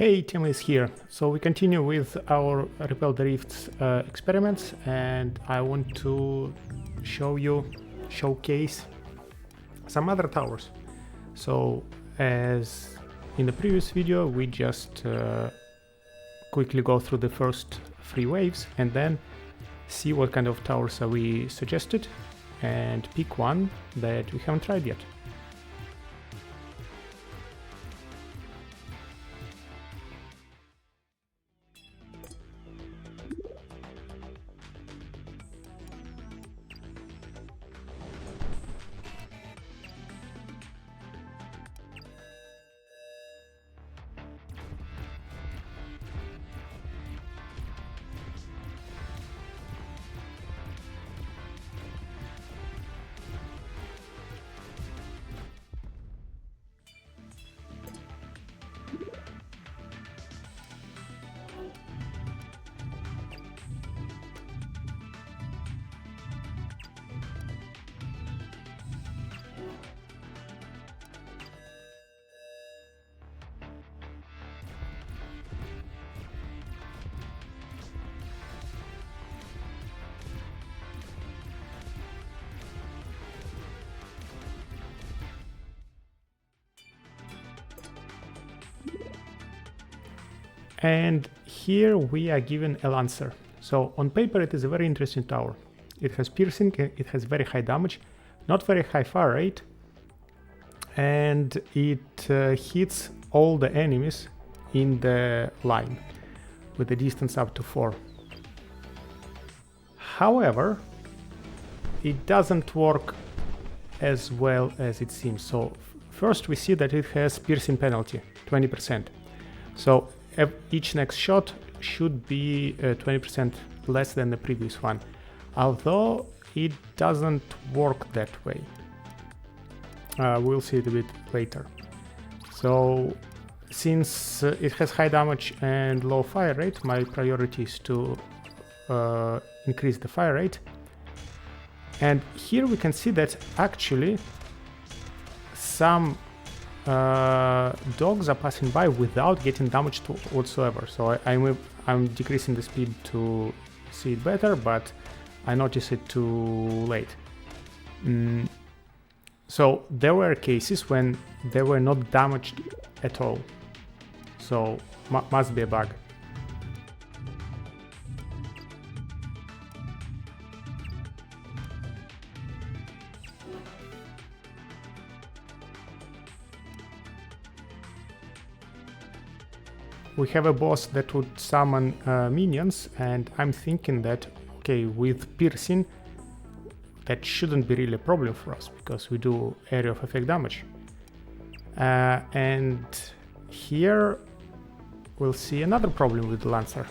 Hey, Tim is here. So we continue with our Repel the Rifts experiments, and I want to showcase some other towers. So as in the previous video, we just quickly go through the first 3 waves and then see what kind of towers are we suggested and pick one that we haven't tried yet. And here we are given a Lancer. So on paper it is a very interesting tower. It has piercing, it has very high damage, not very high fire rate, and it hits all the enemies in the line with a distance up to 4. However, it doesn't work as well as it seems. So first we see that it has piercing penalty, 20%. So each next shot should be 20% less than the previous one, although it doesn't work that way. We'll see it a bit later. So since it has high damage and low fire rate, my priority is to increase the fire rate. And here we can see that actually some dogs are passing by without getting damaged whatsoever. So I'm decreasing the speed to see it better, but I notice it too late. So there were cases when they were not damaged at all. So must be a bug. We have a boss that would summon minions, and I'm thinking that, okay, with piercing, that shouldn't be really a problem for us, because we do area of effect damage. And here we'll see another problem with the Lancer.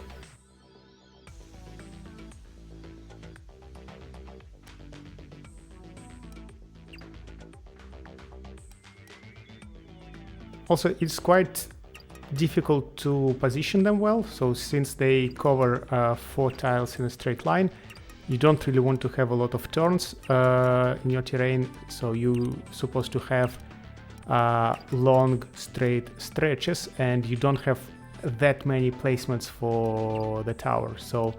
Also, it's quite difficult to position them well, so since they cover 4 tiles in a straight line, you don't really want to have a lot of turns in your terrain, so you're supposed to have long straight stretches, and you don't have that many placements for the tower, so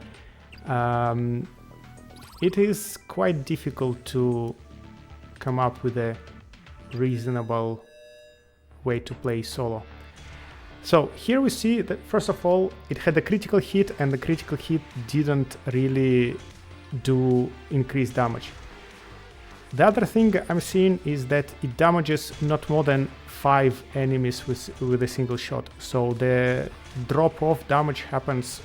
it is quite difficult to come up with a reasonable way to play solo. So here we see that first of all it had a critical hit, and the critical hit didn't really do increased damage. The other thing I'm seeing is that it damages not more than 5 enemies with a single shot. So the drop off damage happens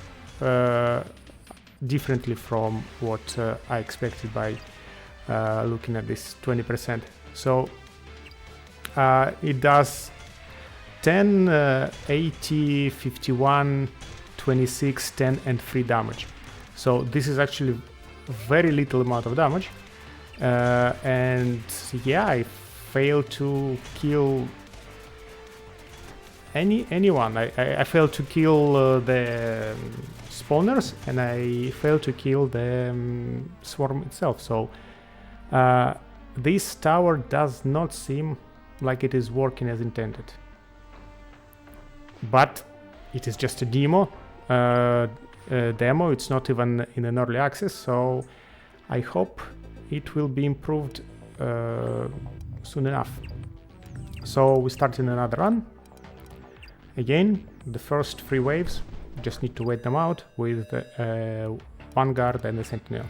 differently from what I expected by looking at this 20%. So it does 10, 80, 51, 26, 10 and 3 damage. So this is actually very little amount of damage. And yeah, I failed to kill anyone. I failed to kill the spawners, and I failed to kill the swarm itself. So this tower does not seem like it is working as intended. But it is just a demo. It's not even in an early access, so I hope it will be improved soon enough. So we start in another run. Again, the first 3 waves, just need to wait them out with one guard and a sentinel.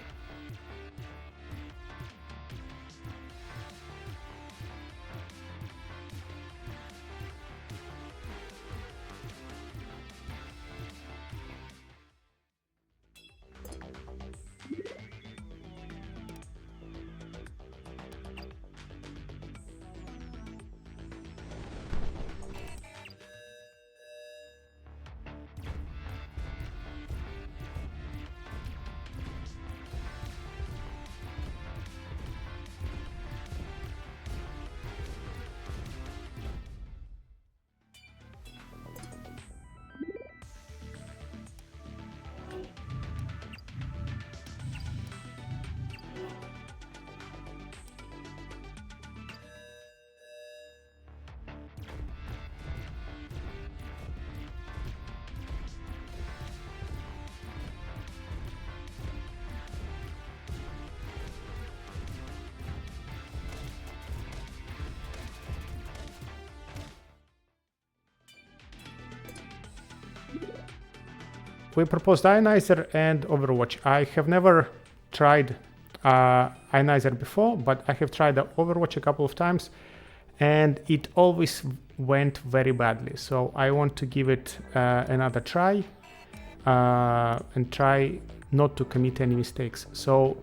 We proposed Ionizer and Overwatch. I have never tried Ionizer before, but I have tried the Overwatch a couple of times, and it always went very badly. So I want to give it another try and try not to commit any mistakes. So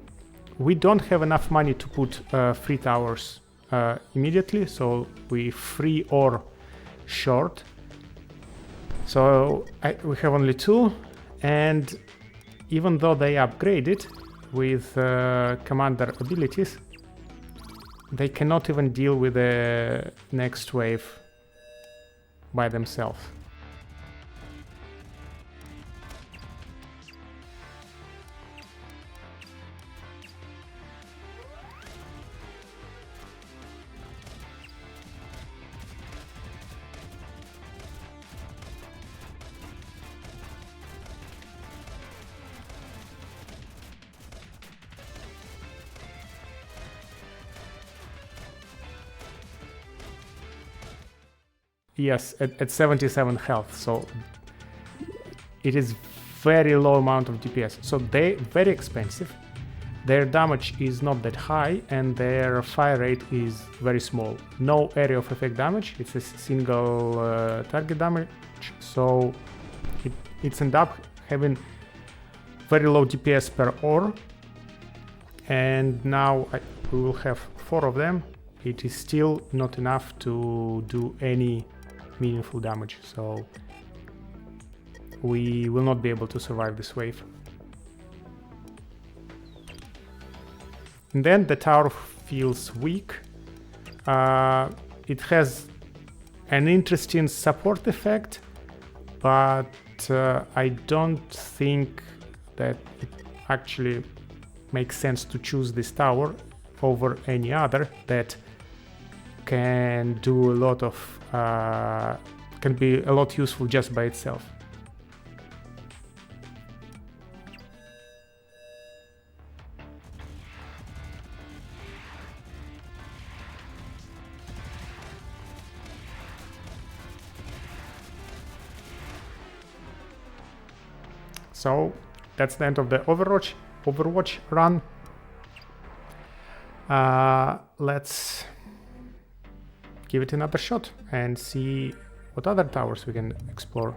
we don't have enough money to put 3 towers immediately, so we free or short. So we have only 2. And even though they upgraded with commander abilities, they cannot even deal with the next wave by themselves. Yes, at 77 health, so it is very low amount of DPS. So they very expensive. Their damage is not that high, and their fire rate is very small. No area of effect damage. It's a single target damage, so it's end up having very low DPS per ore. And now we will have 4 of them. It is still not enough to do any meaningful damage, so we will not be able to survive this wave. And then the tower feels weak. It has an interesting support effect, but I don't think that it actually makes sense to choose this tower over any other that can do a lot of can be a lot useful just by itself. So that's the end of the Overwatch run. Let's give it another shot and see what other towers we can explore.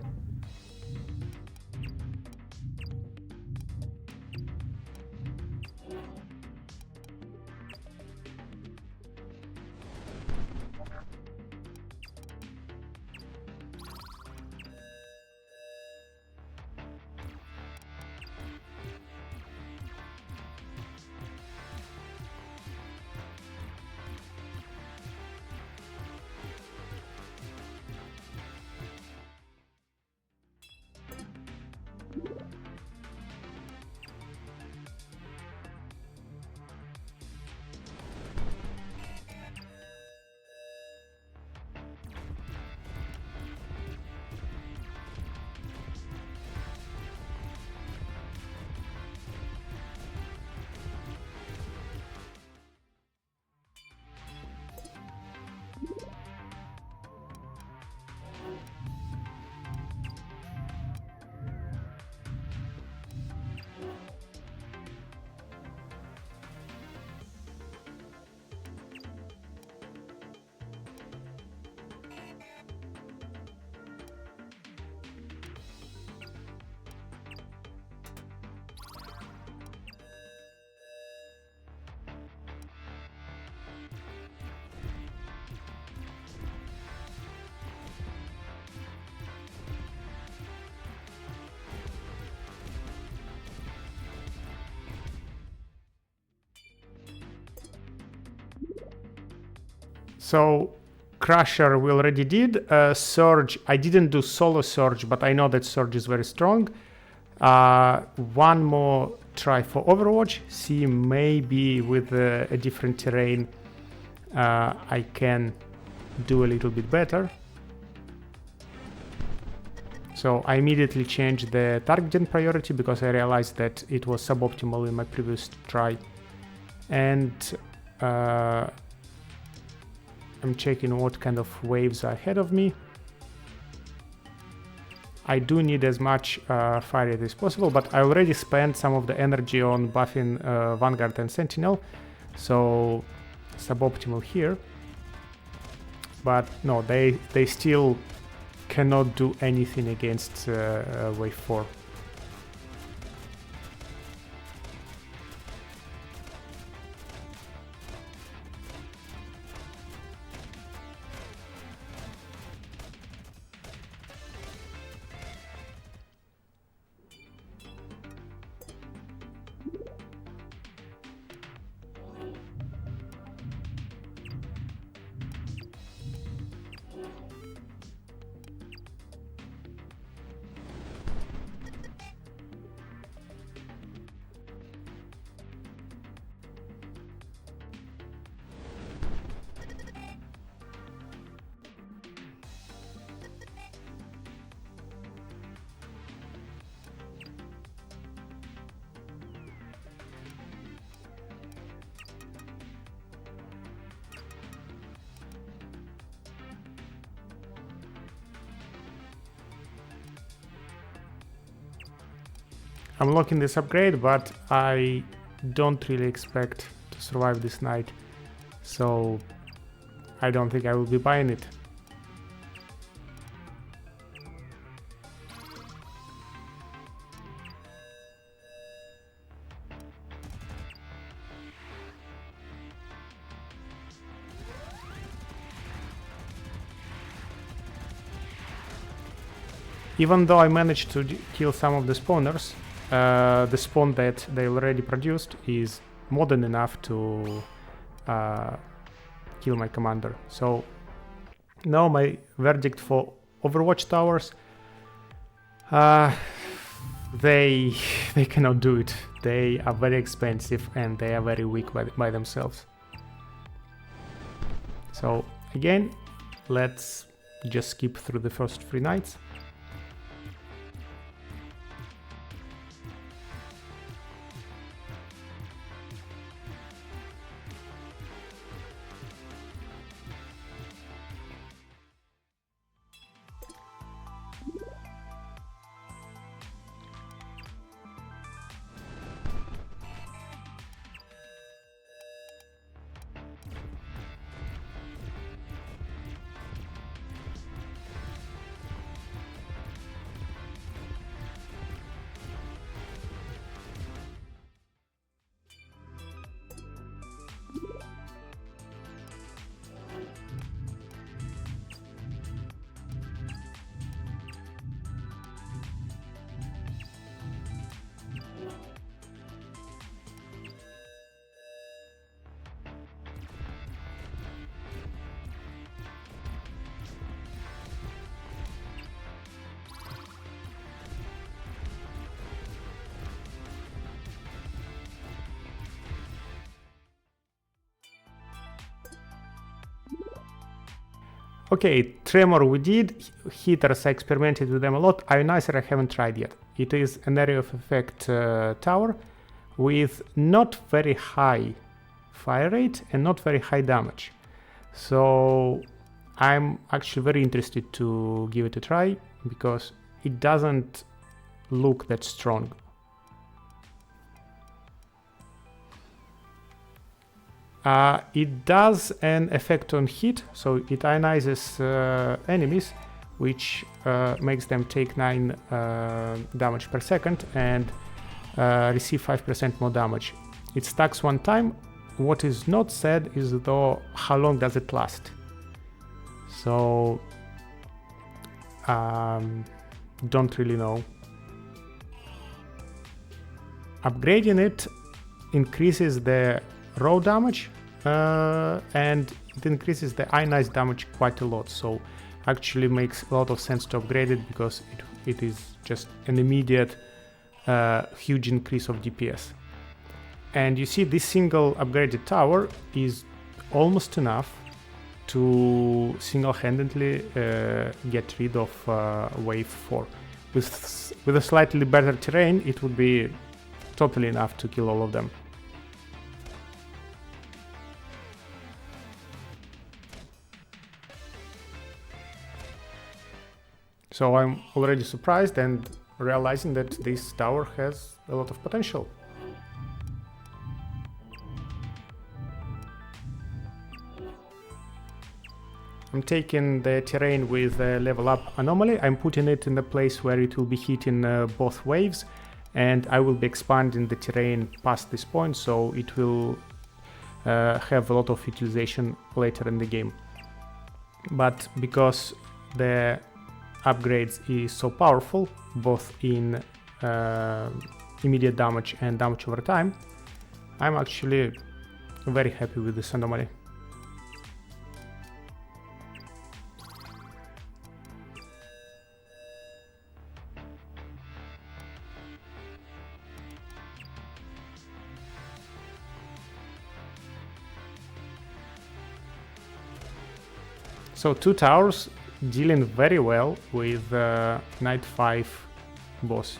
So Crusher we already did. Surge, I didn't do solo Surge, but I know that Surge is very strong. One more try for Overwatch. See, maybe with a different terrain I can do a little bit better. So I immediately changed the target gen priority because I realized that it was suboptimal in my previous try. And I'm checking what kind of waves are ahead of me. I do need as much fire rate as possible, but I already spent some of the energy on buffing Vanguard and Sentinel, so suboptimal here. But no, they still cannot do anything against wave 4. I'm locking this upgrade, but I don't really expect to survive this night, so I don't think I will be buying it. Even though I managed to kill some of the spawners, the spawn that they already produced is more than enough to kill my commander. So now my verdict for Overwatch towers, they cannot do it. They are very expensive and they are very weak by themselves. So again, let's just skip through the first 3 nights. Okay, Tremor we did, Heaters I experimented with them a lot, Ionizer I haven't tried yet. It is an area of effect tower with not very high fire rate and not very high damage. So I'm actually very interested to give it a try because it doesn't look that strong. It does an effect on heat, so it ionizes enemies, which makes them take 9 damage per second and receive 5% more damage. It stacks 1 time. What is not said is though how long does it last. So don't really know. Upgrading it increases the raw damage and it increases the ionized damage quite a lot, so actually makes a lot of sense to upgrade it because it is just an immediate huge increase of DPS. And you see this single upgraded tower is almost enough to single-handedly get rid of wave 4. With a slightly better terrain, it would be totally enough to kill all of them. So I'm already surprised and realizing that this tower has a lot of potential. I'm taking the terrain with a level up anomaly. I'm putting it in a place where it will be hitting both waves, and I will be expanding the terrain past this point, so it will have a lot of utilization later in the game. But because the upgrades is so powerful, both in immediate damage and damage over time, I'm actually very happy with this anomaly. So 2 towers dealing very well with Knight 5 boss.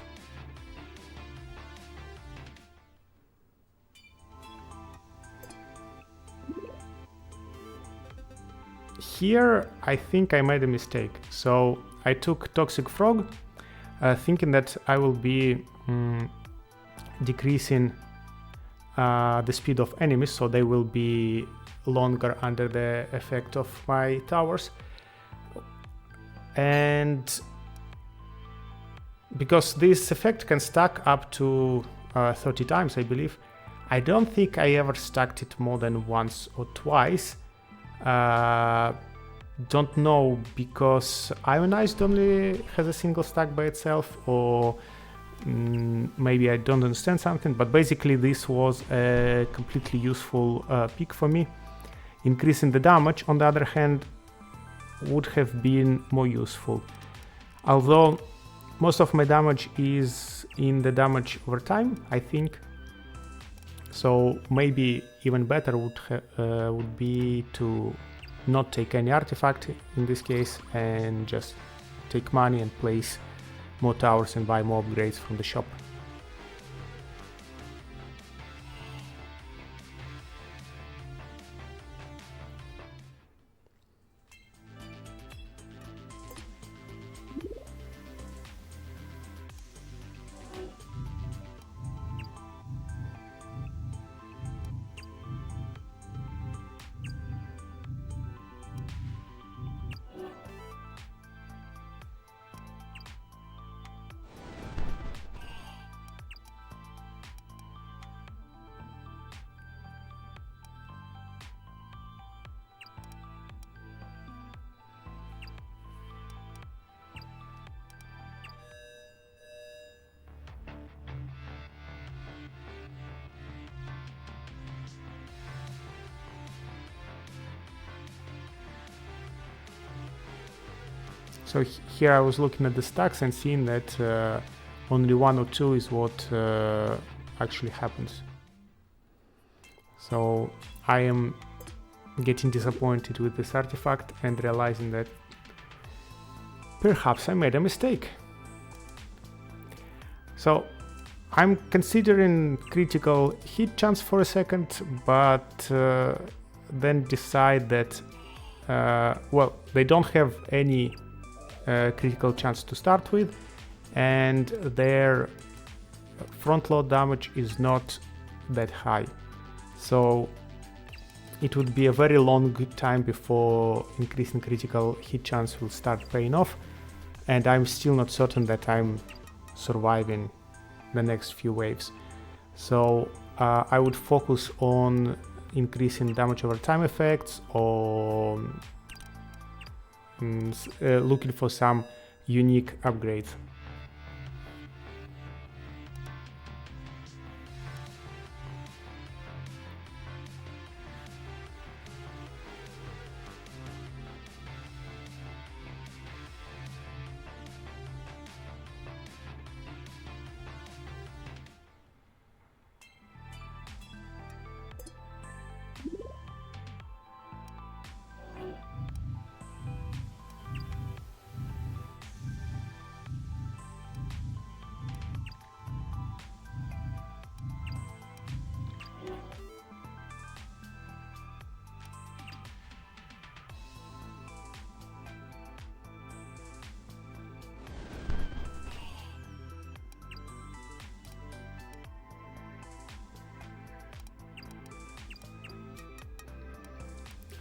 Here I think I made a mistake. So I took Toxic Frog, thinking that I will be decreasing the speed of enemies, so they will be longer under the effect of my towers. And because this effect can stack up to 30 times, I believe, I don't think I ever stacked it more than once or twice. Don't know, because Ionized only has a single stack by itself, or maybe I don't understand something, but basically this was a completely useful pick for me. Increasing the damage, on the other hand, would have been more useful. Although most of my damage is in the damage over time, I think. So maybe even better would be to not take any artifact in this case and just take money and place more towers and buy more upgrades from the shop. So here I was looking at the stacks and seeing that only 1 or 2 is what actually happens. So I am getting disappointed with this artifact and realizing that perhaps I made a mistake. So I'm considering critical hit chance for a second, but then decide that well, they don't have any critical chance to start with, and their front load damage is not that high. So it would be a very long time before increasing critical hit chance will start paying off, and I'm still not certain that I'm surviving the next few waves. So I would focus on increasing damage over time effects, or looking for some unique upgrades.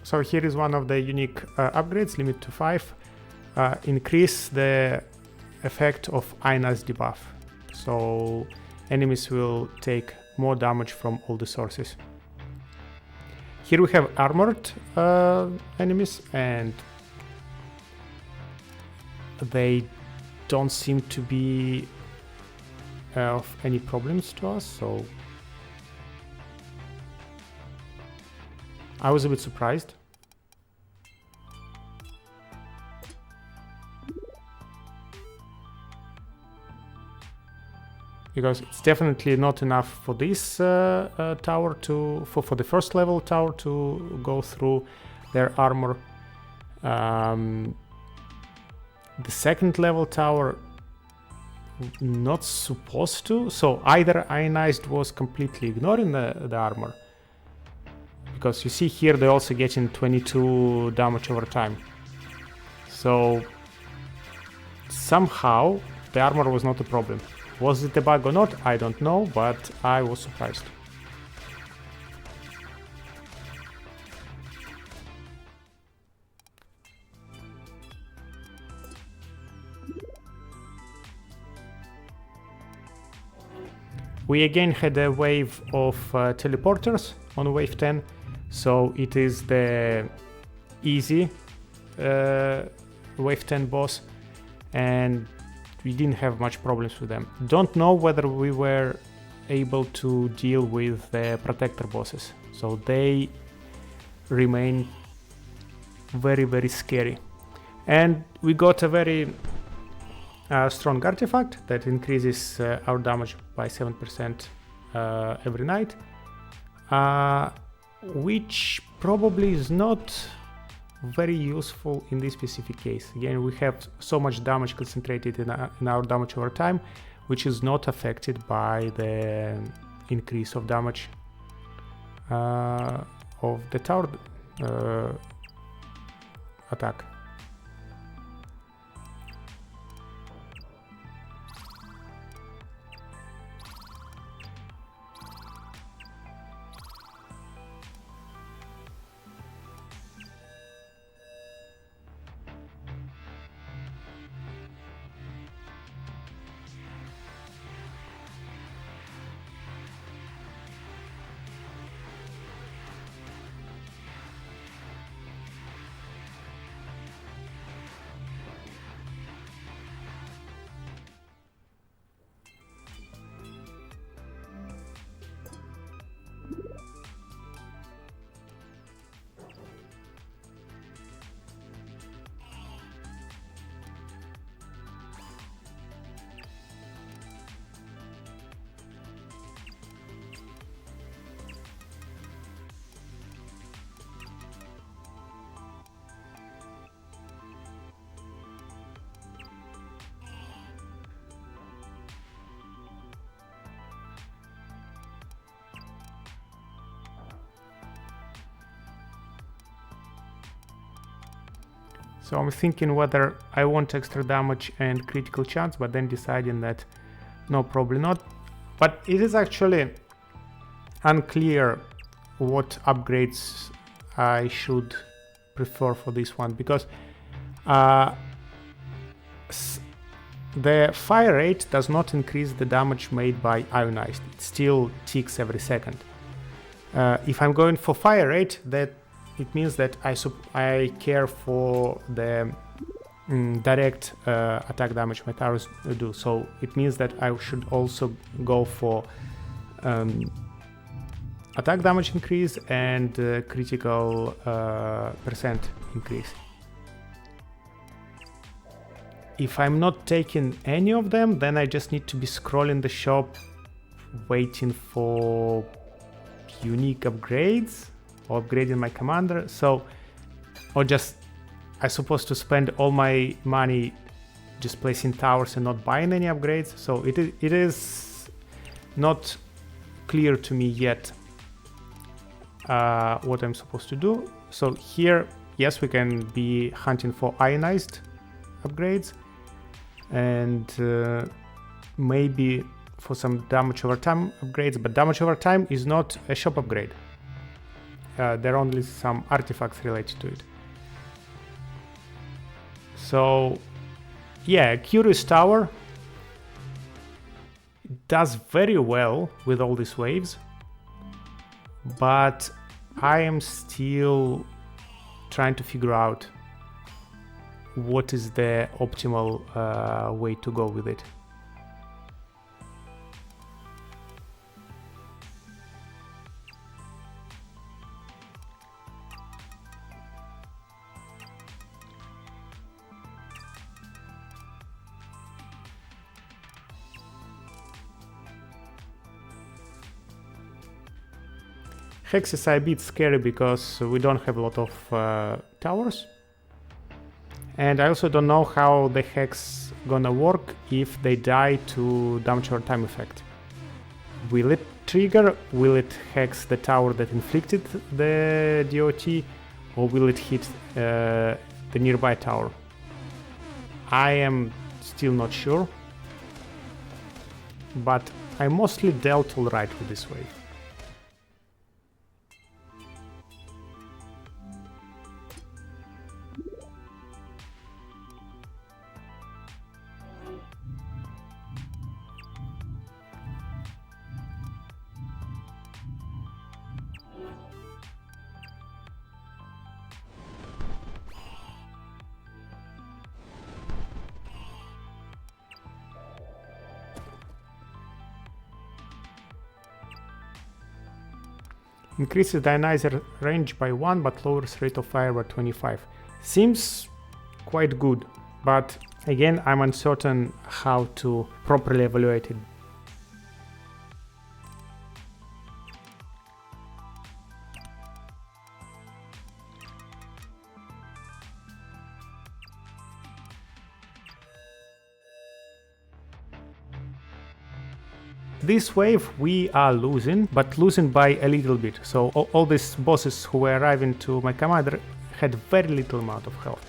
So here is one of the unique upgrades, limit to 5. Increase the effect of Ionizer debuff. So enemies will take more damage from all the sources. Here we have armored enemies, and they don't seem to be of any problems to us, so I was a bit surprised. Because it's definitely not enough for this tower to, for the first level tower to go through their armor. The second level tower, not supposed to. So either Ionized was completely ignoring the armor, because you see here they're also getting 22 damage over time. So somehow the armor was not a problem. Was it a bug or not? I don't know, but I was surprised. We again had a wave of teleporters on wave 10, so it is the easy wave 10 boss, and we didn't have much problems with them. Don't know whether we were able to deal with the protector bosses, so they remain very, very scary. And we got a very strong artifact that increases our damage by 7% every night, which probably is not very useful in this specific case. Again, we have so much damage concentrated in our damage over time, which is not affected by the increase of damage of the tower attack. So I'm thinking whether I want extra damage and critical chance, but then deciding that no, probably not. But it is actually unclear what upgrades I should prefer for this one, because the fire rate does not increase the damage made by Ionized. It still ticks every second. If I'm going for fire rate, that it means that I care for the direct attack damage my towers do. So it means that I should also go for attack damage increase and critical percent increase. If I'm not taking any of them, then I just need to be scrolling the shop waiting for unique upgrades. or upgrading my commander. So, or just I'm supposed to spend all my money just placing towers and not buying any upgrades. So it is not clear to me yet what I'm supposed to do. So here, yes, we can be hunting for ionized upgrades and maybe for some damage over time upgrades, but damage over time is not a shop upgrade. There are only some artifacts related to it. So yeah, Curious Tower does very well with all these waves, but I am still trying to figure out what is the optimal way to go with it. Hexes are a bit scary because we don't have a lot of towers. And I also don't know how the hex gonna work if they die to damage over time effect. Will it trigger? Will it hex the tower that inflicted the DOT? Or will it hit the nearby tower? I am still not sure. But I mostly dealt alright with this wave. Increases the Ionizer range by 1 but lowers rate of fire by 25. Seems quite good, but again I'm uncertain how to properly evaluate it. This wave we are losing, but losing by a little bit. So all these bosses who were arriving to my commander had very little amount of health.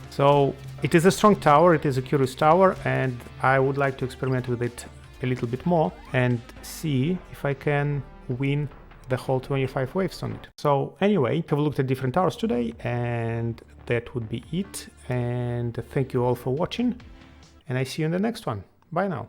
So it is a strong tower, it is a Curious Tower, and I would like to experiment with it a little bit more and see if I can win the whole 25 waves on it. So anyway, have looked at different towers today, and that would be it. And thank you all for watching, and I see you in the next one. Bye now.